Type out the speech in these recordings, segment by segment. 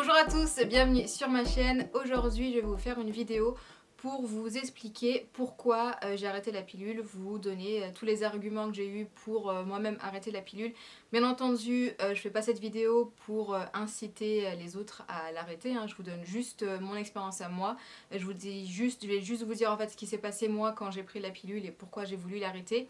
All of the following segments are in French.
Bonjour à tous, bienvenue sur ma chaîne. Aujourd'hui je vais vous faire une vidéo pour vous expliquer pourquoi j'ai arrêté la pilule, vous donner tous les arguments que j'ai eu pour moi-même arrêter la pilule. Bien entendu, je fais pas cette vidéo pour inciter les autres à l'arrêter, hein. Je vous donne juste mon expérience à moi. Je vais juste vous dire en fait ce qui s'est passé moi quand j'ai pris la pilule et pourquoi j'ai voulu l'arrêter.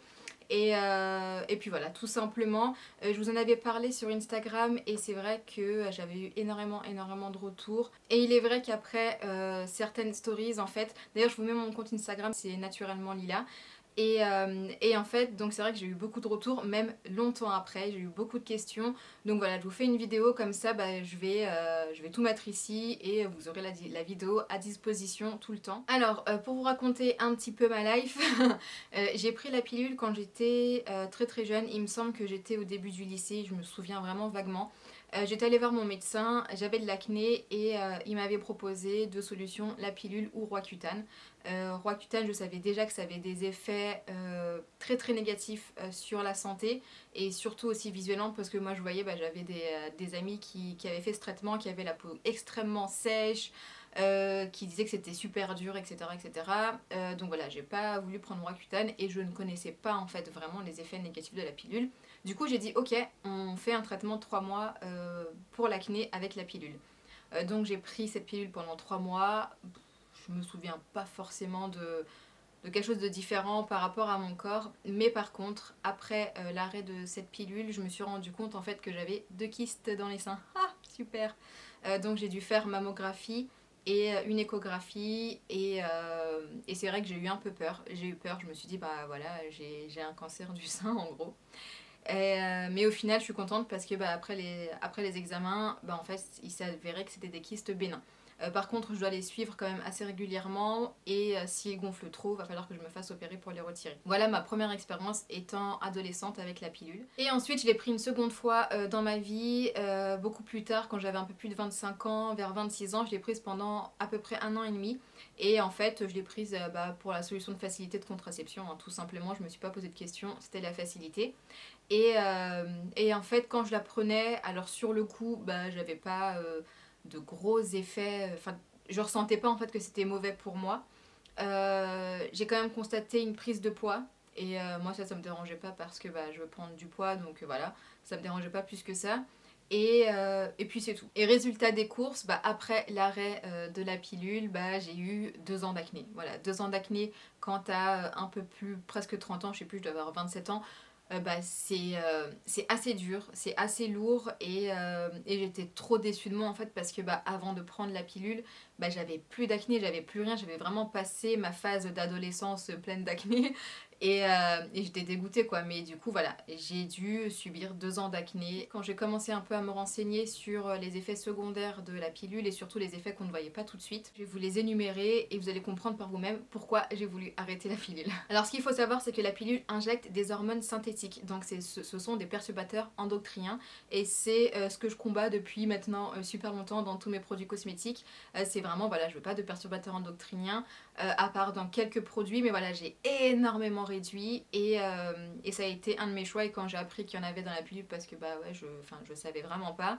Et puis voilà, tout simplement. Je vous en avais parlé sur Instagram et c'est vrai que j'avais eu énormément de retours. Et il est vrai qu'après certaines stories, en fait, d'ailleurs je vous mets mon compte Instagram, c'est naturellement Lila. Et en fait, donc c'est vrai que j'ai eu beaucoup de retours, même longtemps après, j'ai eu beaucoup de questions. Donc voilà, je vous fais une vidéo comme ça, je vais tout mettre ici et vous aurez la vidéo à disposition tout le temps. Alors, pour vous raconter un petit peu ma life, j'ai pris la pilule quand j'étais très jeune. Il me semble que j'étais au début du lycée, je me souviens vraiment vaguement. J'étais allée voir mon médecin, j'avais de l'acné et il m'avait proposé deux solutions, la pilule ou Roaccutane. Roaccutane, je savais déjà que ça avait des effets très négatifs sur la santé et surtout aussi visuellement parce que moi je voyais, j'avais des amis qui avaient fait ce traitement, qui avaient la peau extrêmement sèche, qui disaient que c'était super dur, etc. etc. Donc voilà, j'ai pas voulu prendre Roaccutane et je ne connaissais pas en fait vraiment les effets négatifs de la pilule. Du coup j'ai dit ok, on fait un traitement de 3 mois pour l'acné avec la pilule. Donc j'ai pris cette pilule pendant 3 mois. Je me souviens pas forcément de quelque chose de différent par rapport à mon corps. Mais par contre, après l'arrêt de cette pilule, je me suis rendu compte en fait que j'avais 2 kystes dans les seins. Ah, super. Donc j'ai dû faire mammographie et une échographie et c'est vrai que j'ai eu un peu peur. J'ai eu peur, je me suis dit bah voilà, j'ai un cancer du sein en gros. Mais au final, je suis contente parce que après les examens, en fait, il s'est avéré que c'était des kystes bénins. Par contre, je dois les suivre quand même assez régulièrement et s'ils gonflent trop, il va falloir que je me fasse opérer pour les retirer. Voilà ma première expérience étant adolescente avec la pilule. Et ensuite, je l'ai pris une seconde fois dans ma vie, beaucoup plus tard, quand j'avais un peu plus de 25 ans, vers 26 ans, je l'ai prise pendant à peu près 1 an et demi. Et en fait, je l'ai prise pour la solution de facilité de contraception, hein, tout simplement. Je me suis pas posé de questions, c'était la facilité. Et en fait, quand je la prenais, alors sur le coup, j'avais pas de gros effets. Enfin, je ressentais pas en fait que c'était mauvais pour moi. J'ai quand même constaté une prise de poids. Et moi, ça me dérangeait pas parce que je veux prendre du poids, donc voilà, ça me dérangeait pas plus que ça. Et puis c'est tout. Et résultat des courses, après l'arrêt de la pilule, j'ai eu 2 ans d'acné. Voilà, 2 ans d'acné quand t'as un peu plus, presque 30 ans, je sais plus, je dois avoir 27 ans. C'est assez dur, c'est assez lourd et j'étais trop déçue de moi en fait parce que avant de prendre la pilule, j'avais plus d'acné, j'avais plus rien, j'avais vraiment passé ma phase d'adolescence pleine d'acné et j'étais dégoûtée quoi. Mais du coup voilà, j'ai dû subir 2 ans d'acné. Quand j'ai commencé un peu à me renseigner sur les effets secondaires de la pilule et surtout les effets qu'on ne voyait pas tout de suite, je vais vous les énumérer et vous allez comprendre par vous-même pourquoi j'ai voulu arrêter la pilule. Alors ce qu'il faut savoir c'est que la pilule injecte des hormones synthétiques, donc ce sont des perturbateurs endocriniens et c'est ce que je combats depuis maintenant super longtemps dans tous mes produits cosmétiques. C'est vraiment voilà, je veux pas de perturbateurs endocriniens à part dans quelques produits, mais voilà, j'ai énormément réduit et ça a été un de mes choix. Et quand j'ai appris qu'il y en avait dans la pilule, parce que je savais vraiment pas,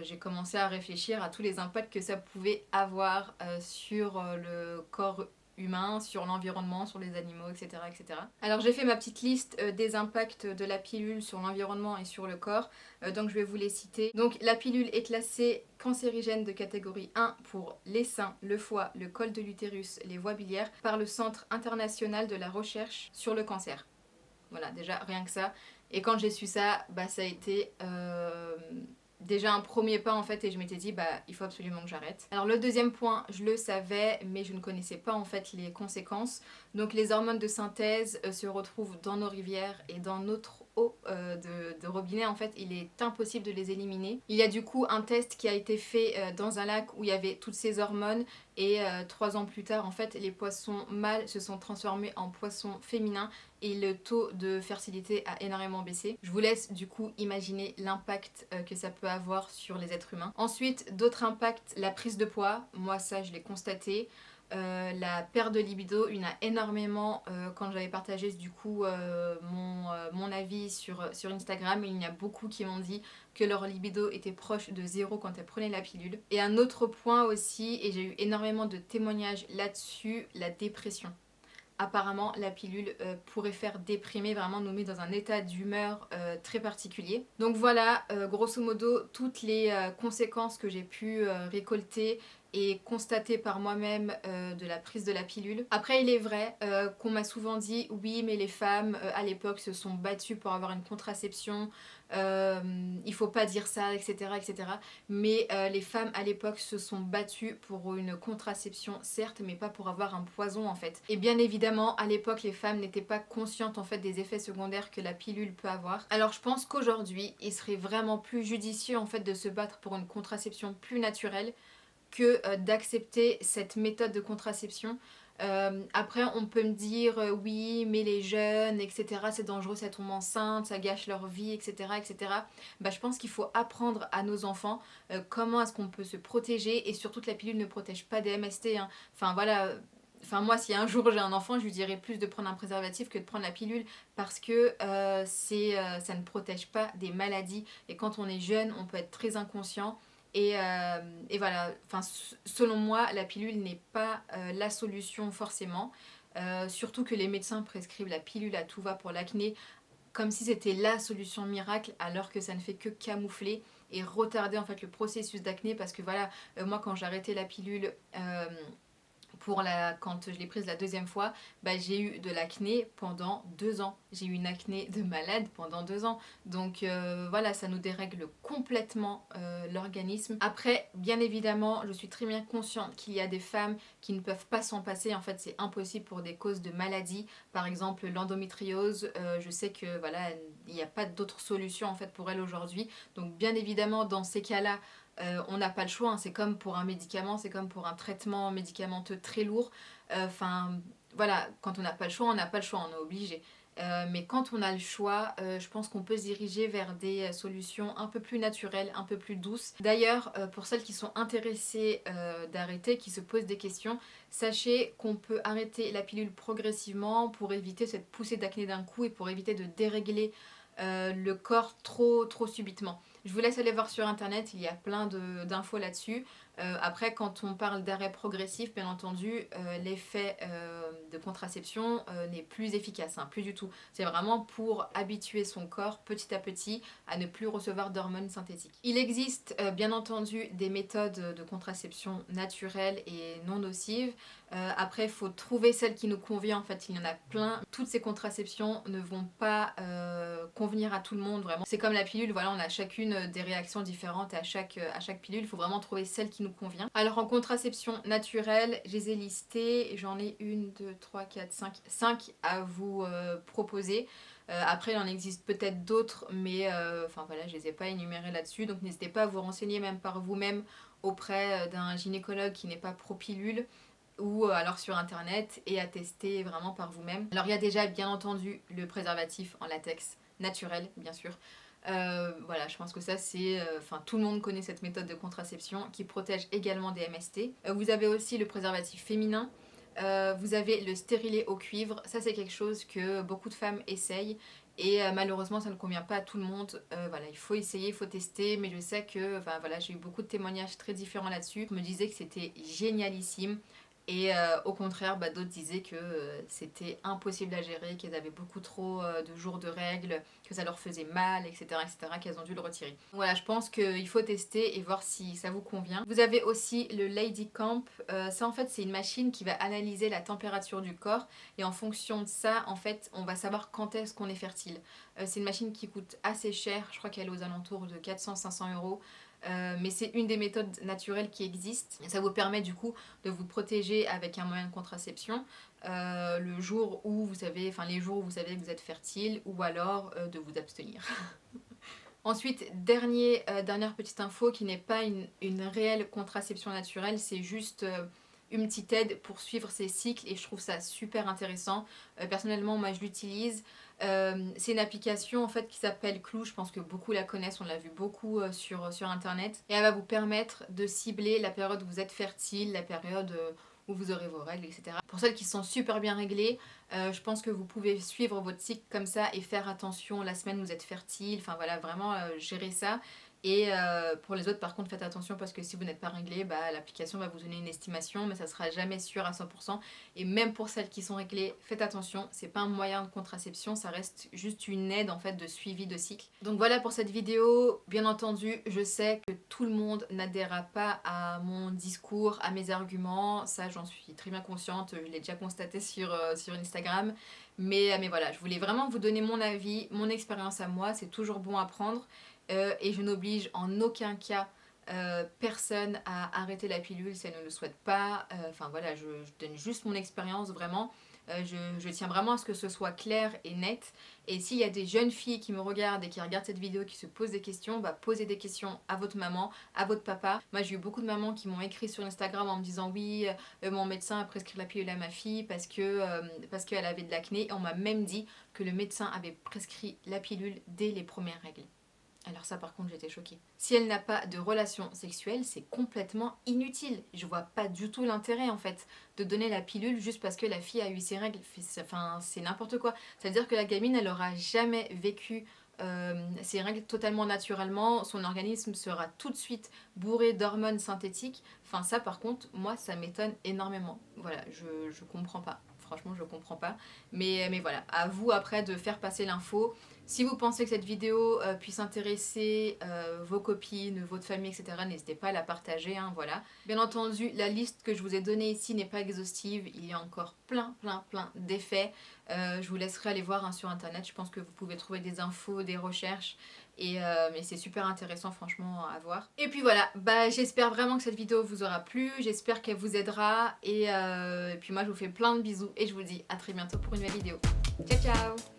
j'ai commencé à réfléchir à tous les impacts que ça pouvait avoir sur le corps humain, sur l'environnement, sur les animaux, etc. etc. Alors j'ai fait ma petite liste des impacts de la pilule sur l'environnement et sur le corps, donc je vais vous les citer. Donc la pilule est classée cancérigène de catégorie 1 pour les seins, le foie, le col de l'utérus, les voies biliaires par le Centre international de la recherche sur le cancer. Voilà, déjà rien que ça. Et quand j'ai su ça, ça a été déjà un premier pas en fait et je m'étais dit il faut absolument que j'arrête. Alors le deuxième point, je le savais mais je ne connaissais pas en fait les conséquences. Donc les hormones de synthèse se retrouvent dans nos rivières et dans notre eau de robinet. En fait, il est impossible de les éliminer. Il y a du coup un test qui a été fait dans un lac où il y avait toutes ces hormones et 3 ans plus tard en fait les poissons mâles se sont transformés en poissons féminins et le taux de fertilité a énormément baissé. Je vous laisse du coup imaginer l'impact que ça peut avoir sur les êtres humains. Ensuite, d'autres impacts, la prise de poids. Moi ça je l'ai constaté. la perte de libido. Il y en a énormément quand j'avais partagé du coup mon avis sur Instagram. Il y en a beaucoup qui m'ont dit que leur libido était proche de zéro quand elles prenaient la pilule. Et un autre point aussi, et j'ai eu énormément de témoignages là-dessus, la dépression. Apparemment, la pilule pourrait faire déprimer, vraiment nous met dans un état d'humeur très particulier. Donc voilà, grosso modo, toutes les conséquences que j'ai pu récolter et constater par moi-même de la prise de la pilule. Après, il est vrai qu'on m'a souvent dit oui, mais les femmes à l'époque se sont battues pour avoir une contraception, il faut pas dire ça, etc. etc. Mais les femmes à l'époque se sont battues pour une contraception, certes, mais pas pour avoir un poison en fait. Et bien évidemment, à l'époque, les femmes n'étaient pas conscientes en fait des effets secondaires que la pilule peut avoir. Alors je pense qu'aujourd'hui, il serait vraiment plus judicieux en fait de se battre pour une contraception plus naturelle que d'accepter cette méthode de contraception. Après on peut me dire oui mais les jeunes etc c'est dangereux, ça tombe enceinte, ça gâche leur vie etc etc. Bah, je pense qu'il faut apprendre à nos enfants comment est-ce qu'on peut se protéger et surtout que la pilule ne protège pas des MST hein. Enfin voilà, enfin moi si un jour j'ai un enfant je lui dirais plus de prendre un préservatif que de prendre la pilule parce que ça ne protège pas des maladies et quand on est jeune on peut être très inconscient et voilà, enfin, selon moi, la pilule n'est pas la solution forcément. Surtout que les médecins prescrivent la pilule à tout va pour l'acné, comme si c'était la solution miracle, alors que ça ne fait que camoufler et retarder en fait le processus d'acné. Parce que voilà, moi quand j'ai arrêté la pilule quand je l'ai prise la deuxième fois, bah, j'ai eu de l'acné pendant 2 ans. J'ai eu une acné de malade pendant 2 ans. Donc voilà, ça nous dérègle complètement l'organisme. Après, bien évidemment, je suis très bien consciente qu'il y a des femmes qui ne peuvent pas s'en passer. En fait, c'est impossible pour des causes de maladie. Par exemple, l'endométriose. Je sais que voilà, il n'y a pas d'autre solution en fait pour elle aujourd'hui. Donc bien évidemment, dans ces cas-là, on n'a pas le choix, hein. C'est comme pour un médicament, c'est comme pour un traitement médicamenteux très lourd. Enfin, voilà, quand on n'a pas le choix, on n'a pas le choix, on est obligé. Mais quand on a le choix, je pense qu'on peut se diriger vers des solutions un peu plus naturelles, un peu plus douces. D'ailleurs, pour celles qui sont intéressées d'arrêter, qui se posent des questions, sachez qu'on peut arrêter la pilule progressivement pour éviter cette poussée d'acné d'un coup et pour éviter de dérégler le corps trop subitement. Je vous laisse aller voir sur internet, il y a plein d'infos là-dessus. Après, quand on parle d'arrêt progressif, bien entendu, l'effet de contraception n'est plus efficace, hein, plus du tout. C'est vraiment pour habituer son corps petit à petit à ne plus recevoir d'hormones synthétiques. Il existe bien entendu des méthodes de contraception naturelles et non nocives. Après, il faut trouver celle qui nous convient. En fait, il y en a plein. Toutes ces contraceptions ne vont pas convenir à tout le monde, vraiment. C'est comme la pilule, voilà, on a chacune des réactions différentes à chaque pilule. Il faut vraiment trouver celle qui nous convient. Alors, en contraception naturelle, je les ai listées. J'en ai 1, 2, 3, 4, 5 à vous proposer. Après, il en existe peut-être d'autres, mais enfin voilà, je les ai pas énumérées là-dessus. Donc, n'hésitez pas à vous renseigner même par vous-même auprès d'un gynécologue qui n'est pas pro-pilule ou alors sur internet et à tester vraiment par vous-même. Alors il y a déjà bien entendu le préservatif en latex naturel bien sûr. Voilà, je pense que ça c'est... Enfin tout le monde connaît cette méthode de contraception qui protège également des MST. Vous avez aussi le préservatif féminin. Vous avez le stérilet au cuivre. Ça c'est quelque chose que beaucoup de femmes essayent. Et malheureusement ça ne convient pas à tout le monde. Voilà, il faut essayer, il faut tester. Mais je sais que enfin, voilà, j'ai eu beaucoup de témoignages très différents là-dessus. Je me disais que c'était génialissime. Et au contraire, bah, d'autres disaient que c'était impossible à gérer, qu'elles avaient beaucoup trop de jours de règles, que ça leur faisait mal, etc., qu'elles ont dû le retirer. Voilà, je pense qu'il faut tester et voir si ça vous convient. Vous avez aussi le Lady Camp. Ça, en fait, c'est une machine qui va analyser la température du corps. Et en fonction de ça, en fait, on va savoir quand est-ce qu'on est fertile. C'est une machine qui coûte assez cher. Je crois qu'elle est aux alentours de 400-500 euros. Mais c'est une des méthodes naturelles qui existent. Et ça vous permet du coup de vous protéger avec un moyen de contraception le jour où vous savez, enfin les jours où vous savez que vous êtes fertile ou alors de vous abstenir. Ensuite, dernière petite info qui n'est pas une réelle contraception naturelle, c'est juste une petite aide pour suivre ses cycles et je trouve ça super intéressant. Personnellement, moi je l'utilise. C'est une application en fait qui s'appelle Clue, je pense que beaucoup la connaissent, on l'a vu beaucoup sur internet. Et elle va vous permettre de cibler la période où vous êtes fertile, la période où vous aurez vos règles, etc. Pour celles qui sont super bien réglées, je pense que vous pouvez suivre votre cycle comme ça et faire attention la semaine où vous êtes fertile, enfin voilà, vraiment gérer ça. Et pour les autres, par contre, faites attention parce que si vous n'êtes pas réglé, bah, l'application va vous donner une estimation, mais ça sera jamais sûr à 100%. Et même pour celles qui sont réglées, faites attention, c'est pas un moyen de contraception, ça reste juste une aide en fait de suivi de cycle. Donc voilà pour cette vidéo. Bien entendu, je sais que tout le monde n'adhérera pas à mon discours, à mes arguments, ça j'en suis très bien consciente, je l'ai déjà constaté sur Instagram. Mais voilà, je voulais vraiment vous donner mon avis, mon expérience à moi, c'est toujours bon à prendre. Et je n'oblige en aucun cas personne à arrêter la pilule si elle ne le souhaite pas. Enfin voilà, je donne juste mon expérience vraiment. Je tiens vraiment à ce que ce soit clair et net. Et s'il y a des jeunes filles qui me regardent et qui regardent cette vidéo, qui se posent des questions, bah posez des questions à votre maman, à votre papa. Moi j'ai eu beaucoup de mamans qui m'ont écrit sur Instagram en me disant oui, mon médecin a prescrit la pilule à ma fille parce qu'elle avait de l'acné. Et on m'a même dit que le médecin avait prescrit la pilule dès les premières règles. Alors ça par contre j'étais choquée. Si elle n'a pas de relation sexuelle, c'est complètement inutile. Je vois pas du tout l'intérêt en fait de donner la pilule juste parce que la fille a eu ses règles. Enfin c'est n'importe quoi. C'est-à-dire que la gamine elle aura jamais vécu ses règles totalement naturellement. Son organisme sera tout de suite bourré d'hormones synthétiques. Enfin ça par contre moi ça m'étonne énormément. Voilà je comprends pas. Franchement je comprends pas. Mais voilà, à vous après de faire passer l'info. Si vous pensez que cette vidéo puisse intéresser vos copines, votre famille, etc., n'hésitez pas à la partager, hein, voilà. Bien entendu, la liste que je vous ai donnée ici n'est pas exhaustive, il y a encore plein d'effets. Je vous laisserai aller voir hein, sur internet, je pense que vous pouvez trouver des infos, des recherches. Mais c'est super intéressant franchement à voir. Et puis voilà, bah, j'espère vraiment que cette vidéo vous aura plu, j'espère qu'elle vous aidera. Et puis moi je vous fais plein de bisous et je vous dis à très bientôt pour une nouvelle vidéo. Ciao ciao.